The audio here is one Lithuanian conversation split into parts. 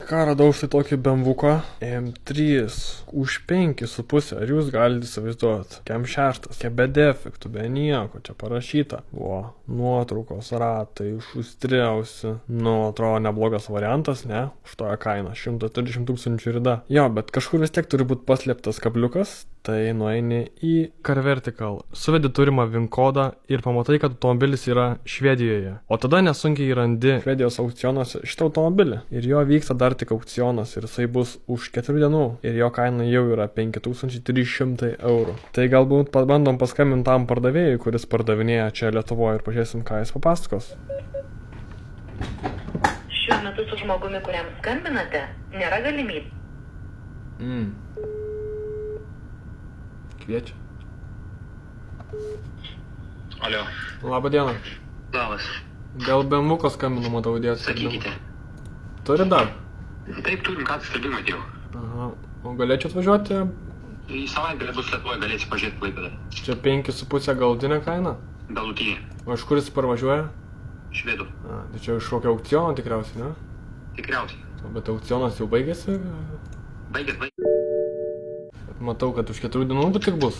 Ką radau štai tokį BMW M3 už 5,5, ar jūs galite įsivaizduoti? Kem 6, kem be defektų, be nieko, čia parašyta. Nuotraukos, ratai, šustriausi. Atrodo neblogas variantas, ne? Už toją kainą, 130 000 rida. Jo, bet kažkur vis tiek turi būti paslėptas kabliukas. Tai nueini į CarVertical, suvedi turimą VIN kodą ir pamatai, kad automobilis yra Švedijoje. O tada nesunkiai randi Švedijos aukcionuose šitą automobilį. Ir jo vyksta dar tik aukcionas ir jisai bus už 4 dienų. Ir jo kaina jau yra 5300 eurų. Tai galbūt pabandom paskambinti tam pardavėjui, kuris pardavinėja čia Lietuvoje ir pažiūrėsim, ką jis papasakos. Šiuo metu su žmogumi, kuriam skambinate, nėra galimybių. Kviečia. Alio. Labą dieną. Labas. Dėl BMW skambinu, matau, dėti. Sakykite. Turi dar? Taip, turim, ką skelbimą atėjau. Aha. O galėčiau atvažiuoti? Į savaitgalį bus Lietuvoje, galėsi pažiūrėti Klaipėdą. Čia 5,5 galutinė kaina? Galutinė. O iš kur jis parvažiuoja? Švedų. Tai čia iš kokio aukciono tikriausiai, ne? Tikriausiai. Bet aukcionas jau baigėsi? Baigės. Matau, kad už 4 dienų tik bus.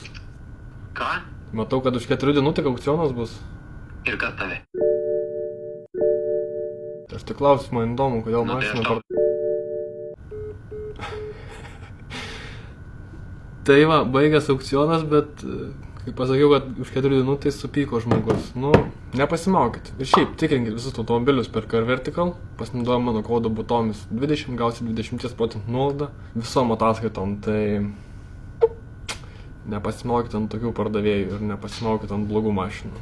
Ką? Matau, kad už 4 dienų tik aukcionas bus. Ir kas tave? Aš tik klausiu, man įdomu, kodėl mašiną Tai va, baigęs aukcionas, bet kai pasakiau, kad už 4 dienų, tai supyko žmogus. Nepasimokyt. Ir šiaip, tikrinkit visus automobilius per CarVertical, pasinaudojam mano kodo butomis 20, gausi 20% nuolaidą visom ataskaitom, tai nepasimokit ant tokių pardavėjų ir nepasimokit ant blogų mašinų.